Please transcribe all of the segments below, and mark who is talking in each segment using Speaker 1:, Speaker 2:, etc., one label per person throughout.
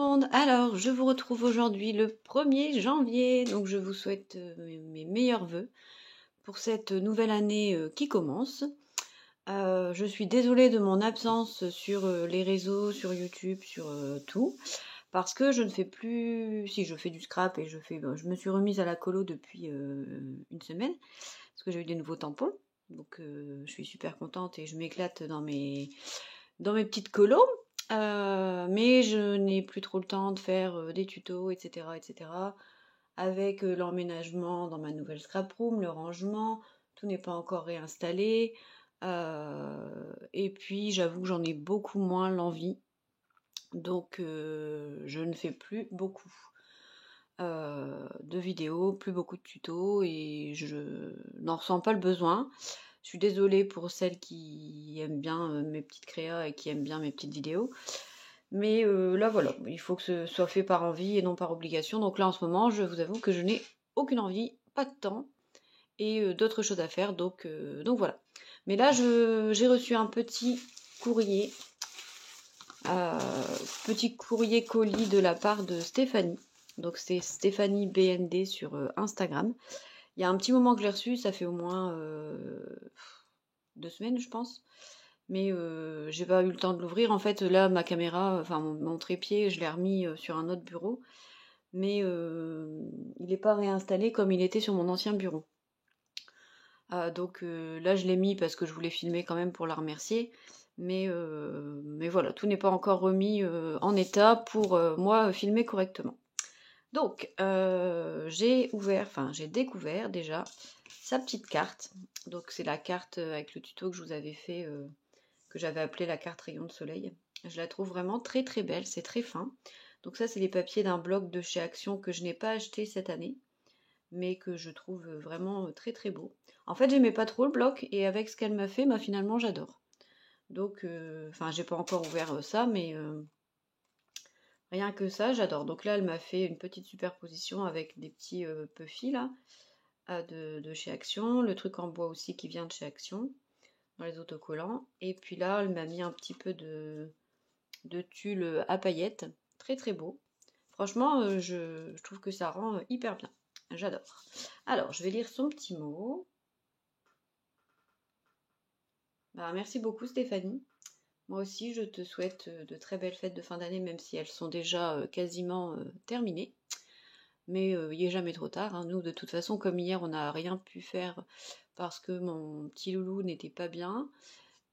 Speaker 1: Monde. Alors, je vous retrouve aujourd'hui le 1er janvier, donc je vous souhaite mes meilleurs vœux pour cette nouvelle année qui commence. Je suis désolée de mon absence sur les réseaux, sur YouTube, sur tout, parce que je ne fais plus... Si, je fais du scrap et je me suis remise à la colo depuis une semaine, parce que j'ai eu des nouveaux tampons, donc je suis super contente et je m'éclate dans mes petites colos. Mais je n'ai plus trop le temps de faire des tutos, etc., etc. Avec l'emménagement dans ma nouvelle scrap room, le rangement, tout n'est pas encore réinstallé. Et puis j'avoue que j'en ai beaucoup moins l'envie. Donc je ne fais plus beaucoup de vidéos, plus beaucoup de tutos et je n'en ressens pas le besoin. Je suis désolée pour celles qui aiment bien mes petites créas et qui aiment bien mes petites vidéos. Mais là voilà, il faut que ce soit fait par envie et non par obligation. Donc là en ce moment, je vous avoue que je n'ai aucune envie, pas de temps et d'autres choses à faire. Donc voilà. Mais là j'ai reçu un petit courrier colis de la part de Stéphanie. Donc c'est Stéphanie BND sur Instagram. Il y a un petit moment que je l'ai reçu, ça fait au moins 2 semaines je pense. Mais j'ai pas eu le temps de l'ouvrir. En fait là ma caméra, enfin mon trépied, je l'ai remis sur un autre bureau. Mais il n'est pas réinstallé comme il était sur mon ancien bureau. Donc là je l'ai mis parce que je voulais filmer quand même pour la remercier. Mais voilà, tout n'est pas encore remis en état pour moi filmer correctement. Donc j'ai découvert déjà sa petite carte. Donc c'est la carte avec le tuto que je vous avais fait, que j'avais appelé la carte rayon de soleil. Je la trouve vraiment très très belle, c'est très fin. Donc ça c'est les papiers d'un blog de chez Action que je n'ai pas acheté cette année, mais que je trouve vraiment très très beau. En fait j'aimais pas trop le bloc et avec ce qu'elle m'a fait, finalement j'adore. Donc j'ai pas encore ouvert ça, mais rien que ça j'adore. Donc là elle m'a fait une petite superposition avec des petits puffy là, de chez Action, le truc en bois aussi qui vient de chez Action, dans les autocollants. Et puis là, elle m'a mis un petit peu de tulle à paillettes. Très très beau. Franchement, je trouve que ça rend hyper bien. J'adore. Alors, je vais lire son petit mot. Merci beaucoup Stéphanie. Moi aussi, je te souhaite de très belles fêtes de fin d'année, même si elles sont déjà quasiment terminées. Mais il n'est jamais trop tard. Hein. Nous, de toute façon, comme hier, on n'a rien pu faire parce que mon petit loulou n'était pas bien.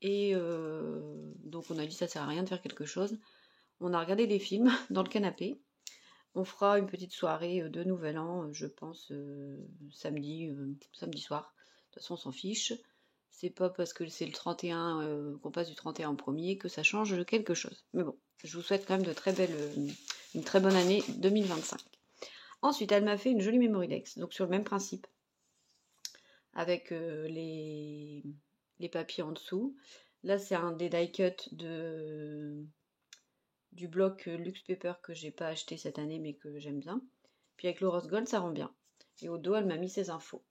Speaker 1: Et donc on a dit ça sert à rien de faire quelque chose. On a regardé des films dans le canapé. On fera une petite soirée de Nouvel An, je pense, samedi soir. De toute façon, on s'en fiche. C'est pas parce que c'est le 31, qu'on passe du 31 au 1er que ça change quelque chose. Mais bon, je vous souhaite quand même une très bonne année 2025. Ensuite, elle m'a fait une jolie Memorydex, donc sur le même principe, avec les papiers en dessous. Là, c'est un des die cut du bloc Luxe Paper que j'ai pas acheté cette année, mais que j'aime bien. Puis avec le rose gold, ça rend bien. Et au dos, elle m'a mis ses infos.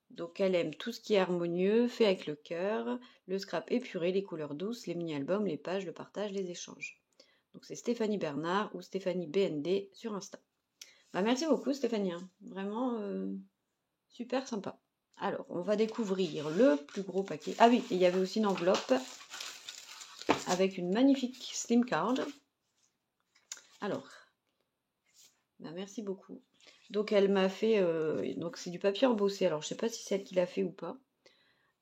Speaker 1: Donc elle aime tout ce qui est harmonieux, fait avec le cœur, le scrap épuré, les couleurs douces, les mini-albums, les pages, le partage, les échanges. Donc c'est Stéphanie Bernard ou Stéphanie BND sur Insta. Merci beaucoup Stéphanie, hein. Vraiment super sympa. Alors, on va découvrir le plus gros paquet. Ah oui, il y avait aussi une enveloppe avec une magnifique slim card. Alors, merci beaucoup. Donc elle m'a fait, donc c'est du papier embossé. Alors je sais pas si c'est elle qui l'a fait ou pas,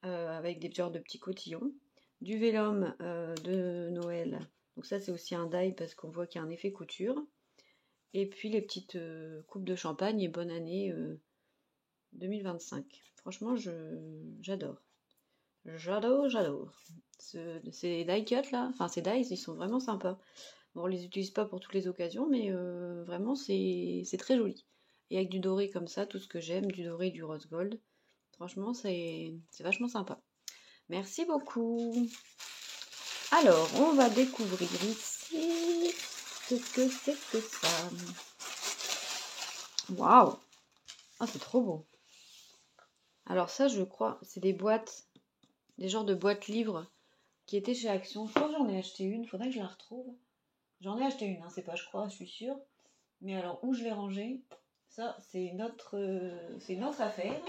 Speaker 1: avec des genres de petits cotillons, du vélum de Noël. Donc ça c'est aussi un die parce qu'on voit qu'il y a un effet couture. Et puis les petites coupes de champagne et bonne année 2025. Franchement, j'adore. J'adore. Ces die cuts là, enfin ces dies, ils sont vraiment sympas. Bon, on les utilise pas pour toutes les occasions, mais vraiment c'est très joli. Et avec du doré comme ça, tout ce que j'aime, du doré, du rose gold. Franchement, c'est vachement sympa. Merci beaucoup. Alors, on va découvrir ici ce que c'est que ça. Waouh! Ah, c'est trop beau. Alors ça, je crois, c'est des boîtes, des genres de boîtes livres qui étaient chez Action. Je crois que j'en ai acheté une, faudrait que je la retrouve. J'en ai acheté une, hein, c'est pas je crois, je suis sûre. Mais alors où je l'ai rangée, ça c'est une autre affaire.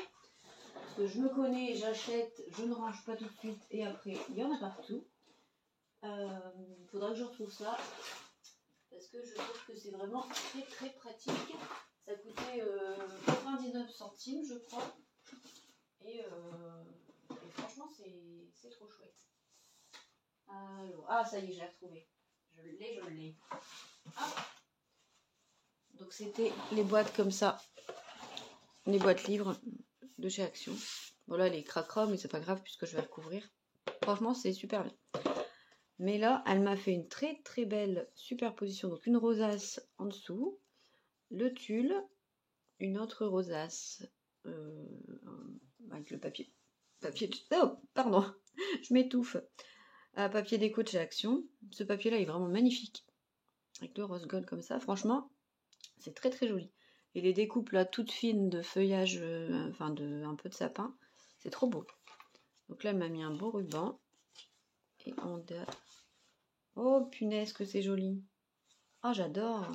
Speaker 1: Parce que je me connais, j'achète, je ne range pas tout de suite et après il y en a partout. Faudra que je retrouve ça. Parce que je trouve que c'est vraiment très très pratique. Ça coûtait 99 centimes je crois. Et franchement c'est trop chouette. Alors, ah ça y est, je l'ai retrouvé. Je l'ai. Ah. Donc c'était les boîtes comme ça. Les boîtes livres de chez Action. Voilà, les craquera, mais c'est pas grave puisque je vais recouvrir. Franchement, c'est super bien. Mais là, elle m'a fait une très très belle superposition. Donc une rosace en dessous, le tulle, une autre rosace avec le papier. Oh, pardon, je m'étouffe. Papier déco de chez Action. Ce papier-là est vraiment magnifique. Avec le rose gold comme ça. Franchement, c'est très très joli. Et les découpes là toutes fines de feuillage, enfin de un peu de sapin, c'est trop beau. Donc là, elle m'a mis un beau ruban. Et on a... Oh punaise que c'est joli. Oh j'adore.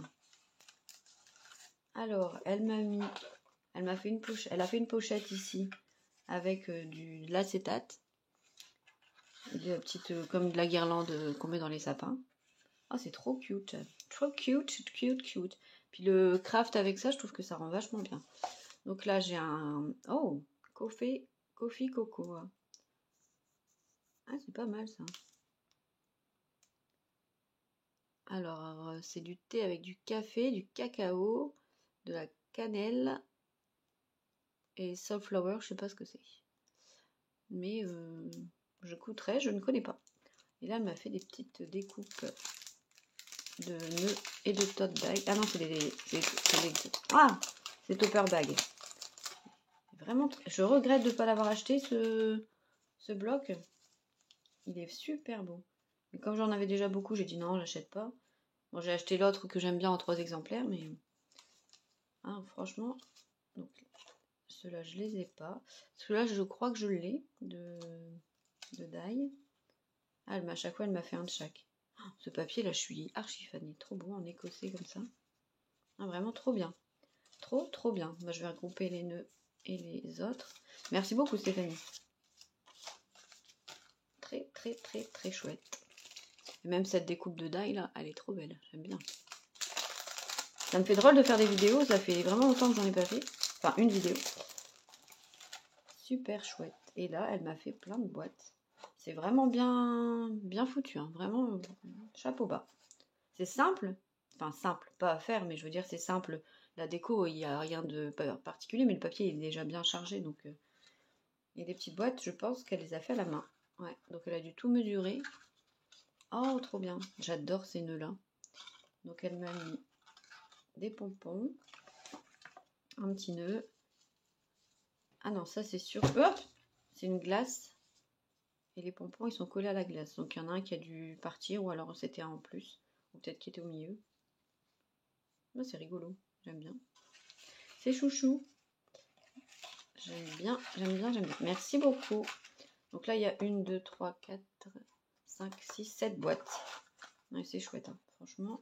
Speaker 1: Alors, elle m'a fait une pochette. Elle a fait une pochette ici avec de l'acétate. Des petites, comme de la guirlande qu'on met dans les sapins. Oh c'est trop cute. Trop cute, cute, cute. Puis le craft avec ça, je trouve que ça rend vachement bien. Donc là, j'ai un... Oh, coffee coco. Ah, c'est pas mal ça. Alors, c'est du thé avec du café, du cacao, de la cannelle et sunflower, je sais pas ce que c'est. Mais je goûterai, je ne connais pas. Et là, elle m'a fait des petites découpes de nœuds et de tote bag. Ah non, ah, c'est topper bag. Vraiment, je regrette de ne pas l'avoir acheté, ce bloc. Il est super beau. Mais comme j'en avais déjà beaucoup, j'ai dit non, j'achète pas. Bon, j'ai acheté l'autre que j'aime bien en 3 exemplaires, mais franchement, donc ceux-là, je les ai pas. Ceux-là, je crois que je l'ai de Die. Ah, à chaque fois, elle m'a fait un de chaque. Oh, ce papier, là, je suis archi fanée. Trop beau en écossais comme ça. Ah, vraiment trop bien. Trop, trop bien. Moi, je vais regrouper les nœuds et les autres. Merci beaucoup, Stéphanie. Très, très, très, très chouette. Et même cette découpe de Die, là, elle est trop belle. J'aime bien. Ça me fait drôle de faire des vidéos. Ça fait vraiment longtemps que j'en ai pas fait. Enfin, une vidéo. Super chouette. Et là, elle m'a fait plein de boîtes. C'est vraiment bien, bien foutu. Hein. Vraiment, chapeau bas. C'est simple. Enfin, simple, pas à faire, mais je veux dire, c'est simple. La déco, il n'y a rien de particulier, mais le papier est déjà bien chargé. Donc, il y a des petites boîtes, je pense qu'elle les a fait à la main. Ouais, donc elle a dû tout mesurer. Oh, trop bien. J'adore ces nœuds-là. Donc, elle m'a mis des pompons. Un petit nœud. Ah non, ça c'est sûr. Oh, c'est une glace. Et les pompons, ils sont collés à la glace. Donc, il y en a un qui a dû partir, ou alors c'était un en plus. Ou peut-être qu'il était au milieu. Oh, c'est rigolo. J'aime bien. C'est chouchou. J'aime bien, j'aime bien, j'aime bien. Merci beaucoup. Donc là, il y a 1, 2, 3, 4, 5, 6, 7 boîtes. Ouais, c'est chouette, hein, franchement.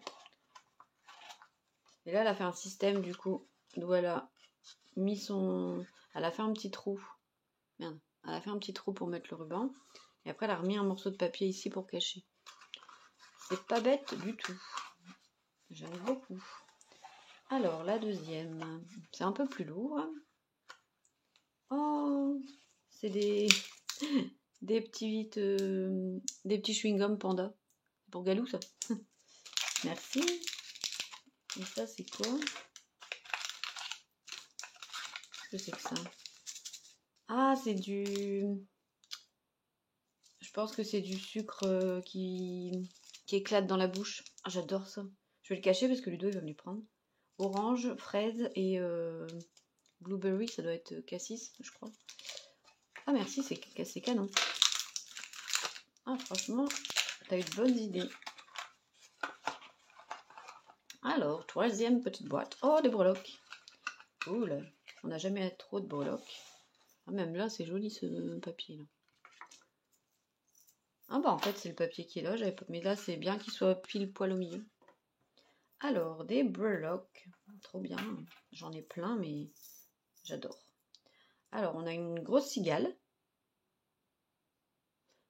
Speaker 1: Et là, elle a fait un système, du coup, d'où elle a mis son... Elle a fait un petit trou. Merde. Elle a fait un petit trou pour mettre le ruban. Et après, elle a remis un morceau de papier ici pour cacher. C'est pas bête du tout. J'aime beaucoup. Alors, la deuxième. C'est un peu plus lourd. Oh, c'est des petits chewing-gums panda. Pour Galou, ça. Merci. Et ça, c'est quoi? Qu'est-ce que c'est que ça? Ah, c'est du... Je pense que c'est du sucre qui éclate dans la bouche. Ah, j'adore ça. Je vais le cacher parce que Ludo, il va me les prendre. Orange, fraise et blueberry, ça doit être cassis, je crois. Ah, merci, c'est canon. Ah, franchement, t'as eu de bonnes idées. Alors, troisième petite boîte. Oh, des breloques. Cool. On n'a jamais trop de breloques. Ah, même là, c'est joli ce papier là. Ah bah en fait c'est le papier qui est là, mais là c'est bien qu'il soit pile poil au milieu. Alors, des breloques. Trop bien. J'en ai plein, mais j'adore. Alors, on a une grosse cigale.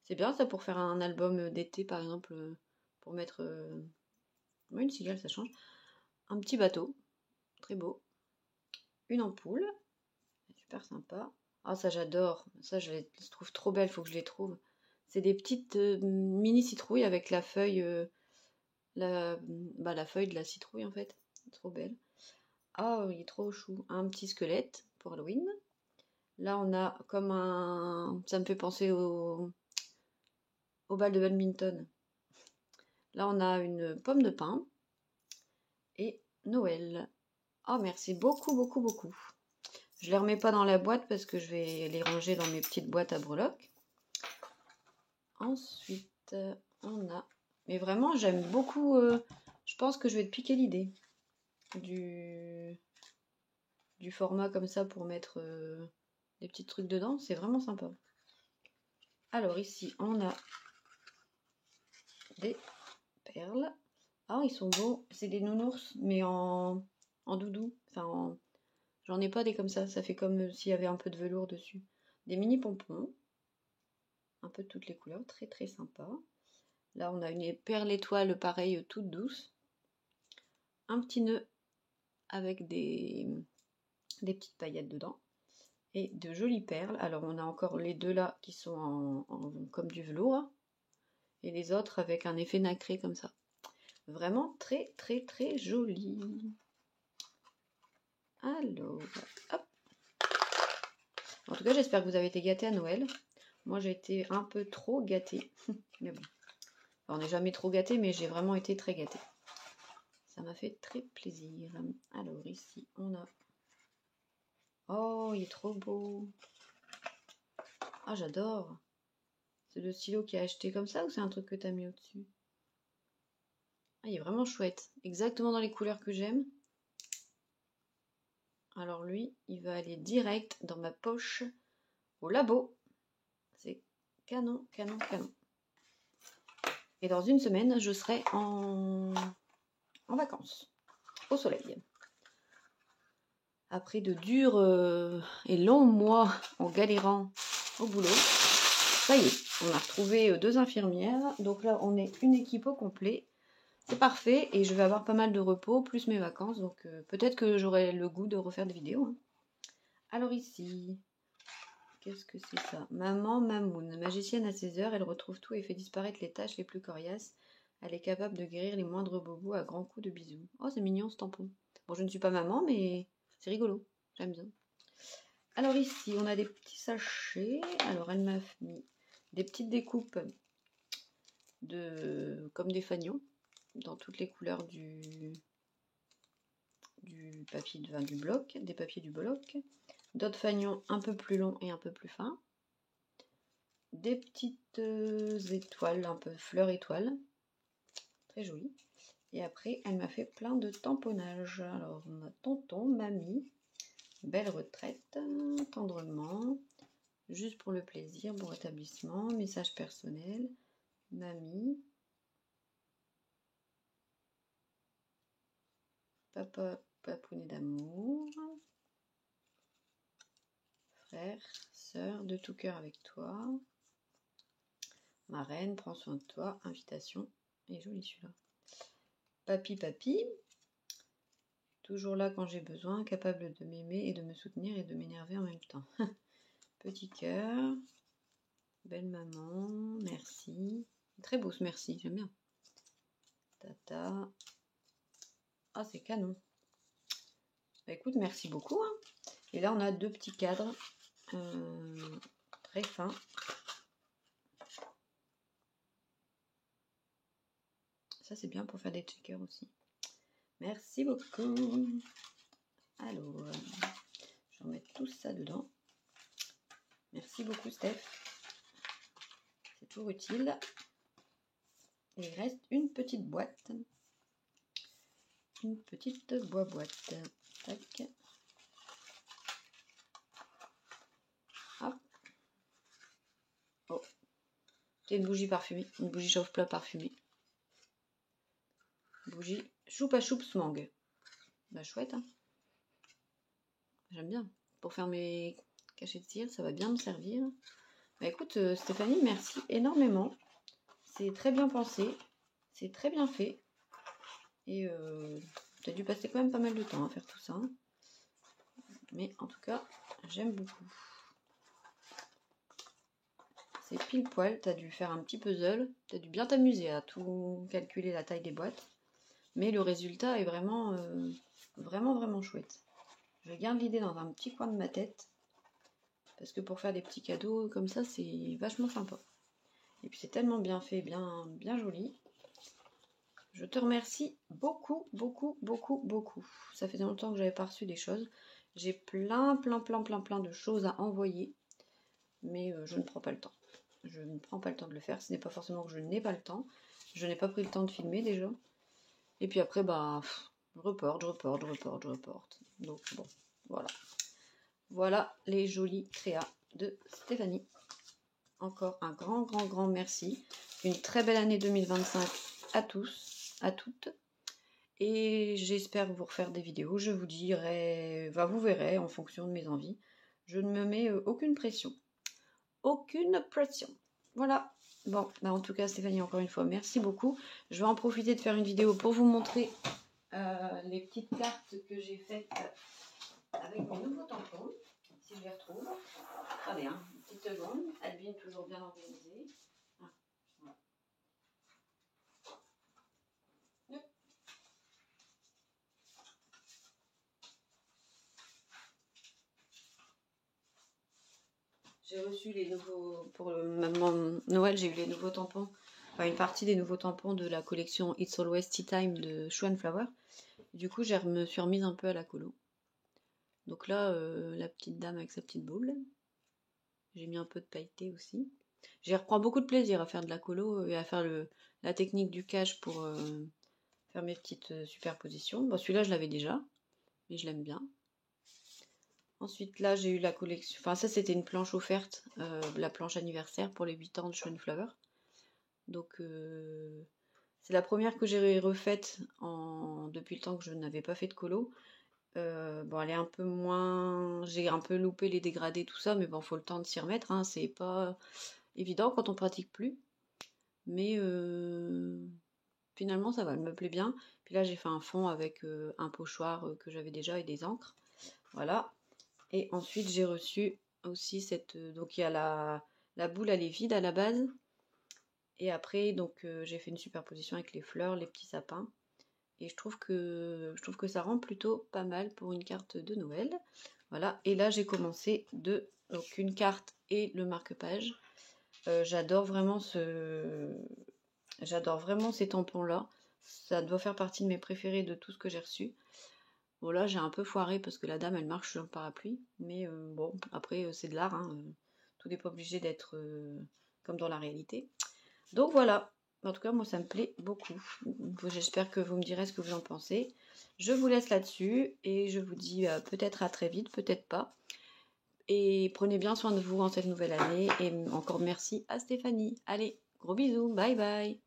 Speaker 1: C'est bien ça pour faire un album d'été, par exemple, pour mettre... une cigale, ça change. Un petit bateau, très beau. Une ampoule, super sympa. Ah, ça j'adore. Ça, je les trouve trop belles, faut que je les trouve. C'est des petites mini citrouilles avec la feuille, la feuille de la citrouille en fait. Trop belle. Ah, il est trop chou. Un petit squelette pour Halloween. Là, on a comme un... Ça me fait penser au bal de badminton. Là, on a une pomme de pin et Noël. Oh, merci beaucoup, beaucoup, beaucoup. Je les remets pas dans la boîte parce que je vais les ranger dans mes petites boîtes à breloques. Ensuite, on a... Mais vraiment, j'aime beaucoup... je pense que je vais te piquer l'idée du format comme ça pour mettre des petits trucs dedans. C'est vraiment sympa. Alors ici, on a des perles. Ah, ils sont beaux. C'est des nounours, mais en doudou. Enfin, j'en ai pas des comme ça. Ça fait comme s'il y avait un peu de velours dessus. Des mini pompons. Un peu de toutes les couleurs. Très, très sympa. Là, on a une perle étoile, pareil, toute douce. Un petit nœud avec des petites paillettes dedans. Et de jolies perles. Alors, on a encore les deux là qui sont comme du velours. Et les autres avec un effet nacré comme ça. Vraiment très, très, très joli. Alors, hop. En tout cas, j'espère que vous avez été gâtés à Noël. Moi, j'ai été un peu trop gâtée. Mais bon, on n'est jamais trop gâté, mais j'ai vraiment été très gâtée. Ça m'a fait très plaisir. Alors, ici, on a... Oh, il est trop beau. Ah, j'adore. C'est le stylo qui a acheté comme ça ou c'est un truc que tu as mis au-dessus? Ah, il est vraiment chouette. Exactement dans les couleurs que j'aime. Alors lui, il va aller direct dans ma poche au labo. C'est canon, canon, canon. Et dans une semaine, je serai en vacances, au soleil. Après de durs et longs mois en galérant au boulot, ça y est, on a retrouvé 2 infirmières. Donc là, on est une équipe au complet. C'est parfait et je vais avoir pas mal de repos, plus mes vacances. Donc peut-être que j'aurai le goût de refaire des vidéos. Hein. Alors ici, qu'est-ce que c'est ça? Maman Mamoun, magicienne à 16 heures, elle retrouve tout et fait disparaître les tâches les plus coriaces. Elle est capable de guérir les moindres bobos à grands coups de bisous. Oh, c'est mignon ce tampon. Bon, je ne suis pas maman, mais c'est rigolo. J'aime bien. Alors ici, on a des petits sachets. Alors, elle m'a mis des petites découpes comme des fanions, dans toutes les couleurs du papier, du bloc, des papiers du bloc. D'autres fanions un peu plus longs et un peu plus fins. Des petites étoiles, un peu fleurs étoiles. Très jolies. Et après, elle m'a fait plein de tamponnages. Alors, on a tonton, mamie, belle retraite, tendrement, juste pour le plaisir, bon rétablissement, message personnel, mamie, papa, papounet d'amour, frère, sœur, de tout cœur avec toi, ma reine, prends soin de toi, invitation, et joli celui-là. Papi, papi, toujours là quand j'ai besoin, capable de m'aimer et de me soutenir et de m'énerver en même temps. Petit cœur, belle maman, merci. Très beau ce merci, j'aime bien. Tata. Ah, c'est canon. Bah, écoute, merci beaucoup. Hein. Et là, on a 2 petits cadres très fins. Ça, c'est bien pour faire des checkers aussi. Merci beaucoup. Alors, je vais remettre tout ça dedans. Merci beaucoup, Steph. C'est toujours utile. Et il reste une petite boîte. Une petite boîte. Tac. Hop. Oh. C'est une bougie parfumée. Une bougie chauffe-plat parfumée. Bougie Choupa Choups Mangue. Bah chouette, hein. J'aime bien. Pour faire mes cachets de cire, ça va bien me servir. Bah écoute, Stéphanie, merci énormément. C'est très bien pensé. C'est très bien fait. Et tu as dû passer quand même pas mal de temps à faire tout ça. Mais en tout cas, j'aime beaucoup. C'est pile poil. Tu as dû faire un petit puzzle. Tu as dû bien t'amuser à tout calculer la taille des boîtes. Mais le résultat est vraiment, vraiment chouette. Je garde l'idée dans un petit coin de ma tête. Parce que pour faire des petits cadeaux comme ça, c'est vachement sympa. Et puis c'est tellement bien fait, bien joli. Je te remercie beaucoup. Ça faisait longtemps que j'avais pas reçu des choses. J'ai plein de choses à envoyer. Mais je ne prends pas le temps. Je ne prends pas le temps de le faire. Ce n'est pas forcément que je n'ai pas le temps. Je n'ai pas pris le temps de filmer déjà. Et puis après, bah, je reporte. Donc bon, voilà. Voilà les jolis créas de Stéphanie. Encore un grand merci. Une très belle année 2025 à tous, à toutes. Et j'espère vous refaire des vidéos. Je vous dirai, vous verrez en fonction de mes envies. Je ne me mets aucune pression. Aucune pression. Voilà. Bon, bah en tout cas, Stéphanie, encore une fois, merci beaucoup. Je vais en profiter de faire une vidéo pour vous montrer les petites cartes que j'ai faites avec mes nouveaux tampons. Si je les retrouve. Attendez, hein, une petite seconde. Albine, toujours bien organisée. Ah, voilà. J'ai reçu les nouveaux, pour mon Noël, j'ai eu les nouveaux tampons, enfin une partie des nouveaux tampons de la collection It's Always Tea Time de Shoe & Flower. Du coup, je me suis remise un peu à la colo. Donc là, la petite dame avec sa petite boule. J'ai mis un peu de pailleté aussi. J'y reprends beaucoup de plaisir à faire de la colo et à faire la technique du cache pour faire mes petites superpositions. Bon, celui-là, je l'avais déjà, mais je l'aime bien. Ensuite, là, j'ai eu la collection... Enfin, ça, c'était une planche offerte, la planche anniversaire pour les 8 ans de Shoe & Flower. Donc, c'est la première que j'ai refaite depuis le temps que je n'avais pas fait de colo. Bon, elle est un peu moins... J'ai un peu loupé les dégradés, tout ça, mais bon, faut le temps de s'y remettre. Hein. C'est pas évident quand on pratique plus. Mais finalement, ça va, elle me plaît bien. Puis là, j'ai fait un fond avec un pochoir que j'avais déjà et des encres. Voilà. Et ensuite, j'ai reçu aussi cette... donc, il y a la boule, elle est vide à la base. Et après, donc, j'ai fait une superposition avec les fleurs, les petits sapins. Et je trouve que ça rend plutôt pas mal pour une carte de Noël. Voilà. Et là, j'ai commencé donc, une carte et le marque-page. J'adore vraiment ces tampons-là. Ça doit faire partie de mes préférés de tout ce que j'ai reçu. Bon là j'ai un peu foiré parce que la dame elle marche sur le parapluie, mais bon après c'est de l'art, hein, tout n'est pas obligé d'être comme dans la réalité. Donc voilà, en tout cas moi ça me plaît beaucoup. J'espère que vous me direz ce que vous en pensez. Je vous laisse là-dessus et je vous dis peut-être à très vite, peut-être pas. Et prenez bien soin de vous en cette nouvelle année et encore merci à Stéphanie. Allez, gros bisous, bye bye.